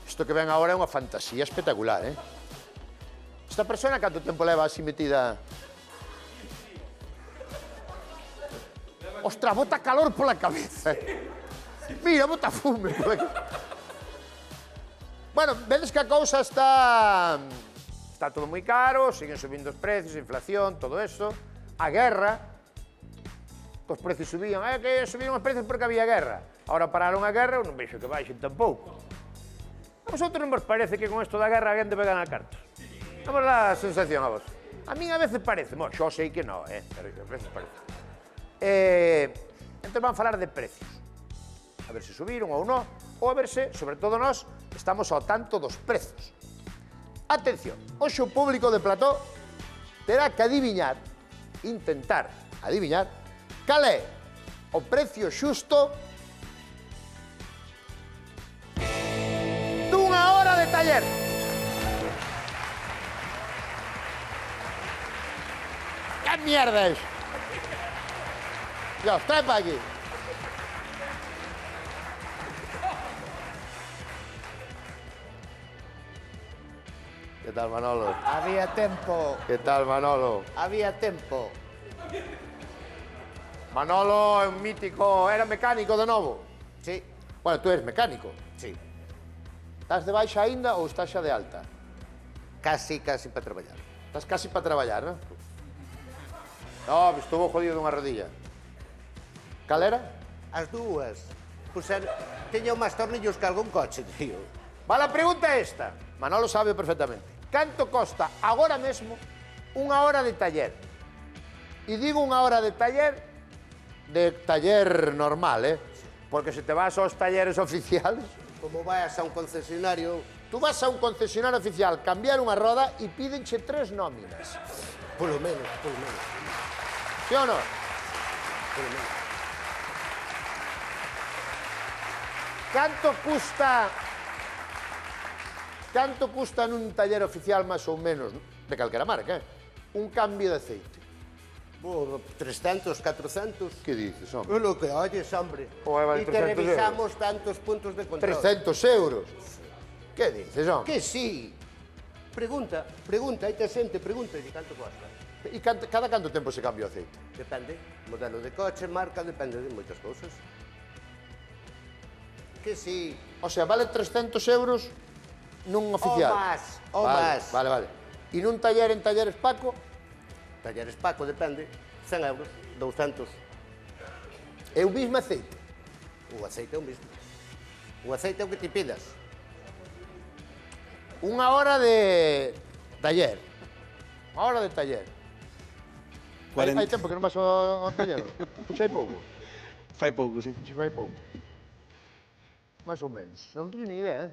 Isto que ven agora é unha fantasía espectacular, eh? Esta persona canto tempo leva así metida? Ostras, bota calor pola cabeza. Mira, bota fume pola cabeza. Bueno, vedes que a cousa está todo moi caro, siguen subindo os precios, a inflación, todo eso. A guerra, os precios subían, que subían os precios porque había guerra. Ahora pararon a guerra, eu non vexo que baixen tampouco. A vosotros non vos parece que con isto da guerra alguén debe ganar cartos? Non vos dá a sensación a vos? A min a veces parece, xo sei que non, pero a veces parece. Entón van falar de precios. A ver se subiron ou non, ou a ver se, sobre todo nós, estamos ao tanto dos prezos. Atención, hoxe o público de plató terá que adiviñar, intentar adiviñar, cal é o precio xusto dunha hora de taller. Que mierda é iso? Dios, trae para aquí. ¿Qué tal, Manolo? Había tempo. ¿Qué tal, Manolo? Había tempo. Manolo é un mítico... Era mecánico de novo? Sí. Bueno, tú eres mecánico. Sí. Estás de baixa aínda ou estás xa de alta? Casi para traballar. Estás casi para traballar, non? No, estuvo jodido dunha rodilla. Cal era? As dúas. Teño máis tornillos que algún coche, tío. Vale, a pregunta é esta. Manolo sabe perfectamente. Canto costa agora mesmo unha hora de taller? E digo unha hora de taller normal, eh? Porque se te vas aos talleres oficiales... Como vas a un concesionario... Tú vas a un concesionario oficial, cambiar unha roda e pídenche 3 nóminas. Polo menos. Sí ou non? Polo menos. Canto custa nun taller oficial máis ou menos, de calquera marca, un cambio de aceite? 300, 400. Que dices, hombre? É lo que oyes, hombre. Vale E te 300 revisamos tantos puntos de control. 300 euros? Que dices, hombre? Que sí. Pregunta, aí te xente, pregúntalle canto costa. E cada canto tempo se cambia o aceite? Depende. Modelo de coche, marca, depende de moitas cousas. Que sí. O sea, vale 300 euros nun oficial? O más. Vale. E nun taller en Talleres Paco? Talleres Paco, depende. 100 euros, 200. É o mismo aceite? O aceite é o mismo. O aceite é o que te pidas. Unha hora de taller. Unha hora de taller. Hai tempo que non vas ao taller? Puxa hai pouco? Fai pouco, sí. Si fai pouco. Más ou menos. Non teño ni idea,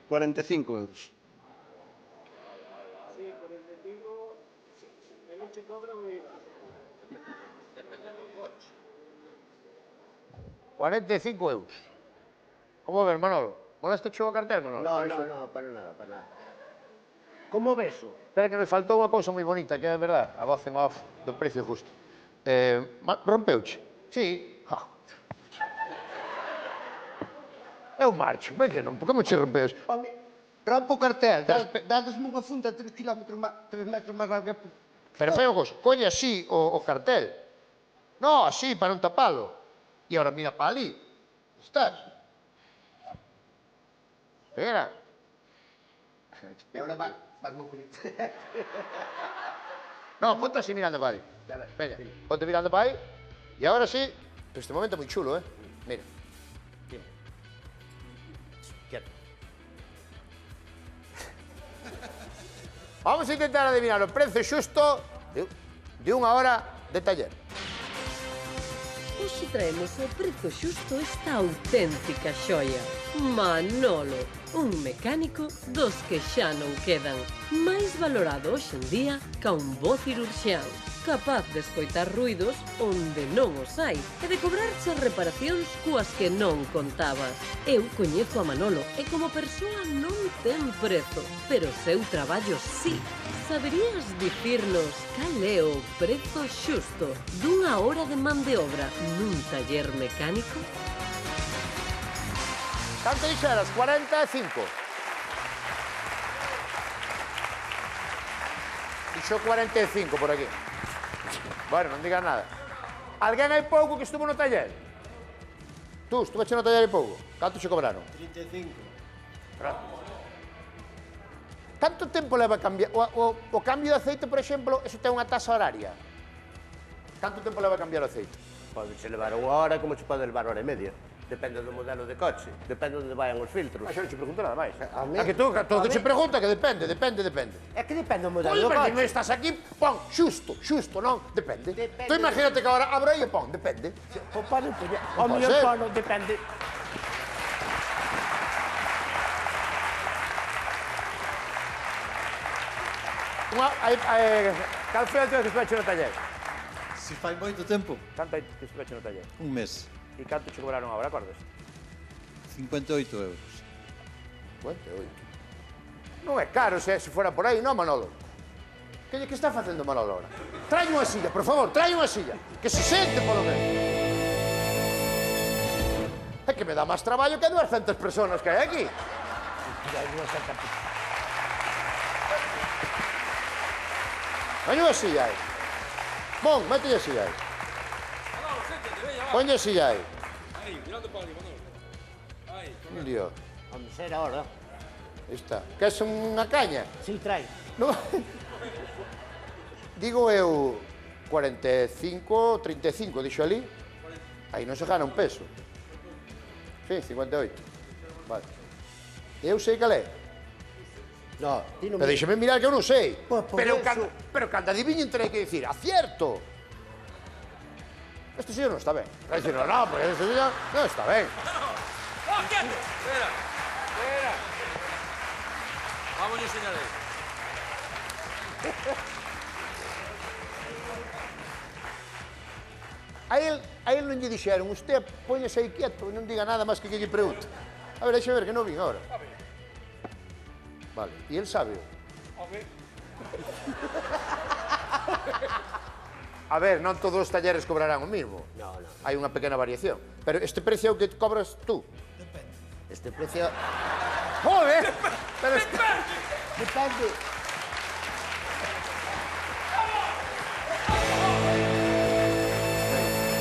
45 euros. Sí, 45, e non che cobran o IVA. 45 euros. Como ves, Manolo? Molesta o cartel, Manolo? No, para nada. Como ves? Espera que me faltou unha cousa moi bonita, que é verdad, a voz en off do precio justo. Rompeuche? Sí. Eu marcho, mas que non, por que me che rompeus? Home, rompo o cartel, dadesme unha funda 3 metros máis larga. Pero fai unha cousa, colle así o cartel. No, así, para non tapalo. E agora mira para ali. Estás? Espera. E agora vas mo culir. No, ponte así mirando para aí. Espera, ponte mirando para aí. E agora sí, este momento é moi chulo, Mira. Vamos a intentar adivinar o precio xusto de unha hora de taller. Hoxe traemos o prezo xusto esta auténtica xoia. Manolo, un mecánico dos que xa non quedan. Máis valorado hoxe en día ca un bo cirurxián. Capaz de escoitar ruidos onde non os hai e de cobrarche as reparacións coas que non contabas. Eu coñezo a Manolo e como persoa non ten prezo, pero o seu traballo sí. Saberías dicirnos cal é o prezo xusto dunha hora de man de obra nun taller mecánico? Canto dixeras? 45. Dixo 45 por aquí. Bueno, non digas nada. Alguén hai pouco que estuvo no taller? Tú, estuveche no taller hai pouco. Canto che cobraron? 35. Canto tempo leva a cambiar? O cambio de aceite, por exemplo, eso ten unha tasa horaria. Canto tempo leva a cambiar o aceite? Pode se levar unha hora como se pode levar hora e media. Depende do modelo de coche, depende onde vayan os filtros. Mas eu non che pregunto nada máis. A mí- É que tú, todo a que mí- che pregunta que depende. É que depende do modelo Oye, do pero non coche. estás aquí, pon, xusto, non? Depende. Depende. Tú imagínate que agora abro aí e pon, depende. O pode poñer, o Non pode mellor ser. pono, depende. Cal foi a última que estuveche no taller? Si fai moito tempo, Canto hai que estuveche no taller? un mes, E canto che cobraron agora, acordas? 58 euros. 58. Non é caro se fora por aí, non, Manolo? Que está facendo Manolo agora? Trae unha silla, por favor, trae unha silla. Que se sente, polo menos. É que me dá máis traballo que 200 personas que hai aquí. Veña unha silla aí. Bon, mételle a silla aí. Poñe a silla aí. Ahí, mirando para ali, Manolo. Ahí, Un lío. Onde será ahora? Aí está. Queres unha caña? Si, trai. No. Digo eu 45, 35, dixo ali. Aí non se gana un peso. Sí, 58. Vale. Eu sei cal é. No, ti non Pero deixeme mirar que eu non sei. Pois por pero, eso. pero cando adiviñen terei que dicir, acierto. Este señor non está ben. Vai dicir, no, porque este señor non está ben. ¡Oh, quieto! Espera, espera. Vamos a enseñarle. A él non lle dixeron, usted póñese aí quieto e non diga nada máis que lle pregunte. A ver, deixa ver, que non vin agora. Vale, e el sabe. A ver, non todos os talleres cobrarán o mismo. No, no. Hai unha pequena variación. Pero este precio é o que cobras tú. Este precio Joder! Pero este... depende.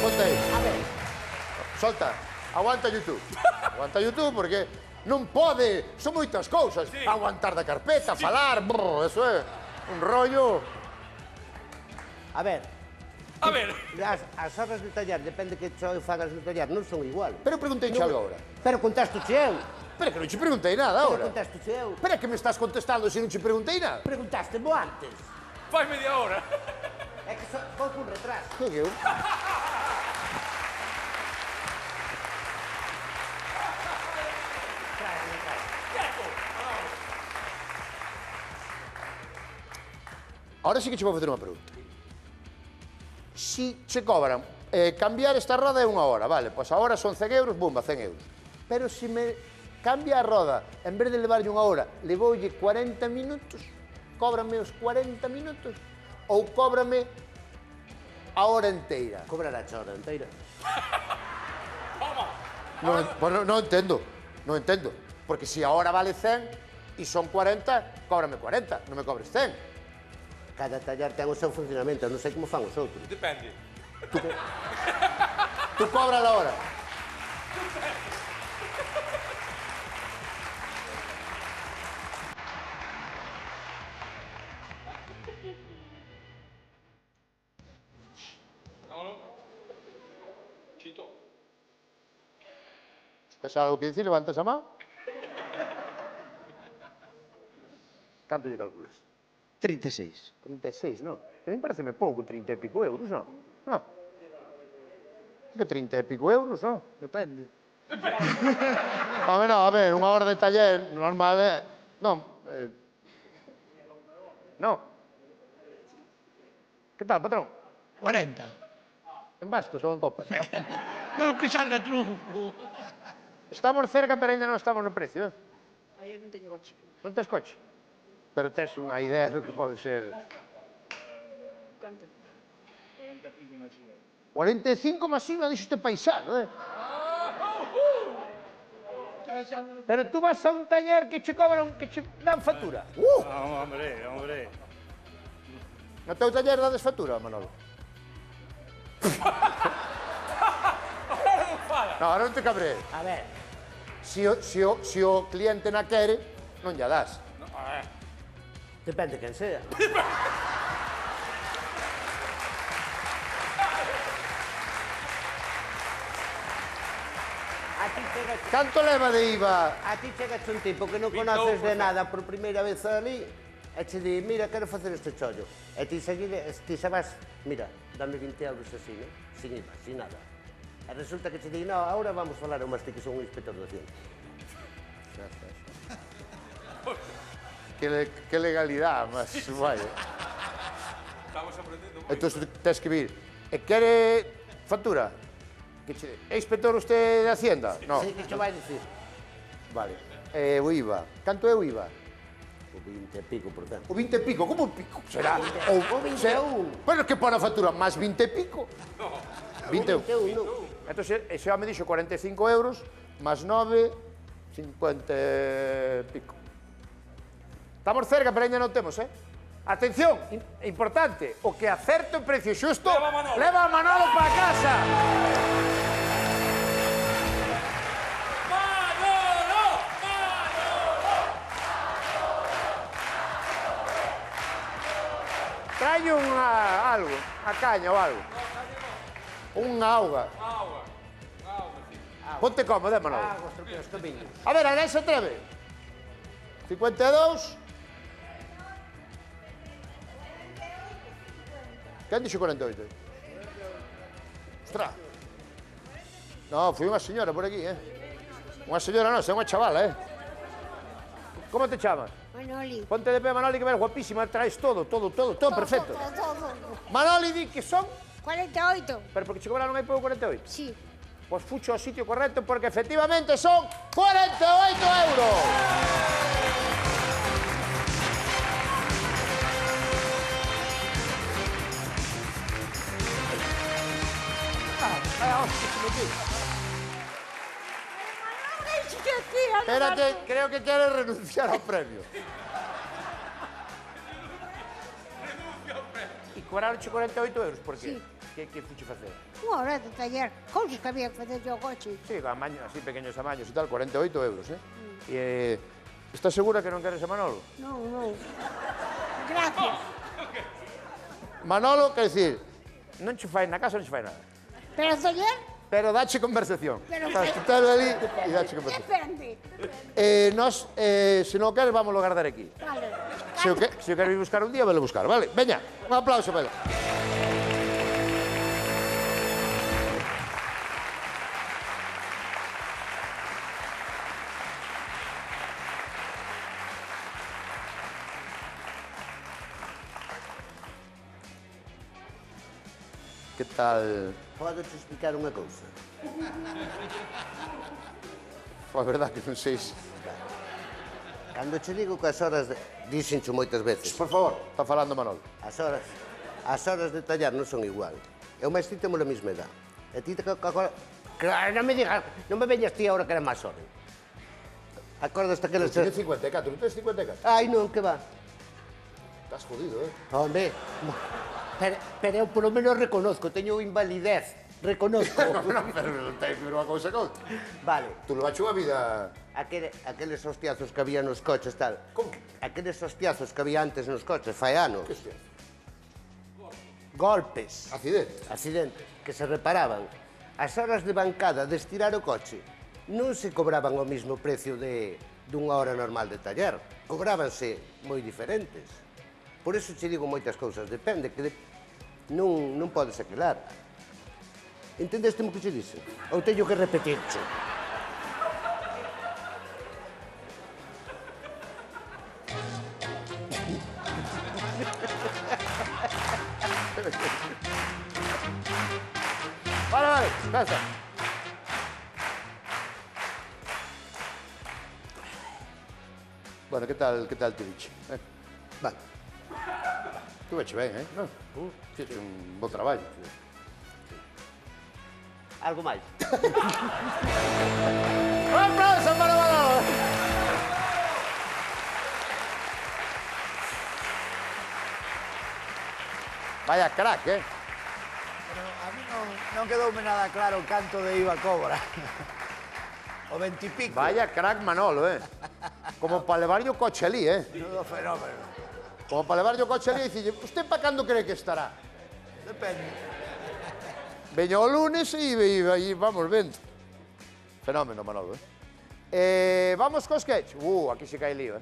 Ponte aí. A ver, Solta. Aguanta YouTube. Aguanta YouTube porque non pode. Son moitas cousas. Aguantar da carpeta, falar, brr, eso é un rollo. a ver. A ver. As horas de taller, depende que cho fagas no taller, non son igual. Pero preguntei algo agora. Pero contaste-che eu. Espera que non che preguntei nada Pero agora. contaste-che eu. Espera que me estás contestando se non che preguntei nada. Preguntaste-mo antes. Faz media hora. É que foi por retraso. Que eu? Ahora sí que che vou facer unha pregunta. Si che cobran cambiar esta roda é unha hora, vale, pois agora son 100 euros, bumba, 100 euros. Pero se me cambia a roda, en vez de levarlle unha hora, levoulle 40 minutos, cóbrame os 40 minutos ou cóbrame a hora inteira? Cobrará a hora inteira. Non entendo, non entendo. Porque se a hora vale 100 e son 40, cóbrame 40, non me cobres 100. Cada taller ten o seu funcionamento, non sei como fan os outros. Depende. Tú cobra a hora. Vámonos. Chito. ¿Tienes algo que decir? Levantas a mano. Canto lle calculas? 36. 36, non? A mí pareceme pouco, 30 e pico euros, non? Non. Que 30 e pico euros, non? Depende. Home, non, a ver, unha hora de taller normal é... Non. Non. Que tal, patrón? 40. En bastos ou en copas? Non, que salga truco. Estamos cerca, pero ainda non estamos no precio, eh? Aí non teño coche. Non tes coche? Pero tes unha idea do que pode ser... Canto? 45 máis IVA, dixo este paisano, eh? Pero tú vas a un taller que che cobran, que che dan factura. Hombre. No teu taller dades factura, Manolo? No, ahora non te cabrees. A ver, Se o cliente na quere, non lla das. depende quen sea. A ti chega... Canto leva de IVA? A ti chegache un tipo que non 21%. conoces de nada por primeira vez ali e che di, mira, quero facer este chollo. E ti seguide, ti sabes, mira, dame 20 euros así, ¿no? Sin IVA, sin nada. E resulta que che di, no, ahora vamos falar a máis que son un inspector de Hacienda. Que legalidade, mas vai. Estamos aprendiendo. Entón, tens que vir. E quere factura? Que che... É inspector usted de Hacienda? No. Sí, que che vai dicir? Vale. O IVA. Canto é o IVA? O 20 e pico por cento. O 20 e pico, como pico? Será? O 21. Pero que pon a factura máis 20 e pico? 21. 21, non. Entón, ese home dixo 45 euros, máis 9, 50 e pico. Estamos cerca, pero ainda non temos, Atención, importante, o que acerte o precio xusto leva a Manolo para casa. Trae algo, a caña ou algo. Unha auga. Ponte cómodo, Manolo. Ah, os tropeos camiños. A ver, alguén se atreve? 52. Quen dixo 48? Ostras. No, foi unha señora por aquí, Unha señora non, é unha chavala, Como te chamas? Manoli. Ponte de pé, Manoli, que ves guapísima, traes todo perfecto. Todo. Manoli di que son, 48. pero porque che cobraron aí pouco 48. Sí. Pois fucho ao sitio correcto porque efectivamente son 48 euros. Espérate, creo que quieres renunciar ao premio. E cobraronche 48 euros, por qué? Sí. Que fuche facer? Unha hora de taller. Cousas que había que facer yo coche. Sí, así pequeños amaños e tal, 48 euros, E estás segura que non queres a Manolo? Non. Gracias. Manolo, quer dicir, non che fai na casa, non che fai nada. Pero o taller, Pero dache conversación. Pero- Estás tutelo ali e dache conversación. depende. Nos, se non queres, vamos a guardar aquí. Vale. Se o queres ir buscar un día, velo buscar, vale? Veña, un aplauso para ela. Que tal? Podes explicar unha cousa? A verdade que non sei se... Cando che digo que as horas de... Díxencho moitas veces. Por favor, está falando Manolo. As horas de tallar non son igual. Eu máis ti temos a mesma edad. E ti te agora... Claro, non me digas, non me veñas ti agora que era máis hora. Acordas daquelas... Tienes 54, non tens 54? Ai, non, que va. Estás jodido, Hombre, pero eu polo menos reconozco, teño invalidez. Reconozco. Pero ten que ver unha cousa con. Vale. Tú lo vas a vida... Aqueles hostiazos que había nos coches, tal. Como? Aqueles hostiazos que había antes nos coches, fai anos. Que hostia? Golpes. Accidentes. Accidentes, que se reparaban. As horas de bancada de estirar o coche non se cobraban o mismo precio dunha hora normal de taller. Cobrábanse moi diferentes. Por iso che digo moitas cousas. Depende, que non podes aquelar. Entendeste o que che dixe? Ou teño que repetirche? Vale, ya está. Bueno, que tal te dixe? Vale. Tú veche ben, non? Fixes un bo traballo. Algo máis. Un aplauso para Manolo. Vaya crack, Pero a mí non quedoume nada claro o canto de Iba Cobra. O 20 y pico. Vaya crack Manolo, Como para levar o coche ali, Menudo fenómeno. Como para levar o coche ali e dicille, usted para cando cree que estará? Depende. Veño o lunes e vamos vendo. Fenómeno, Manolo, Vamos co sketch. Aquí se cae lío,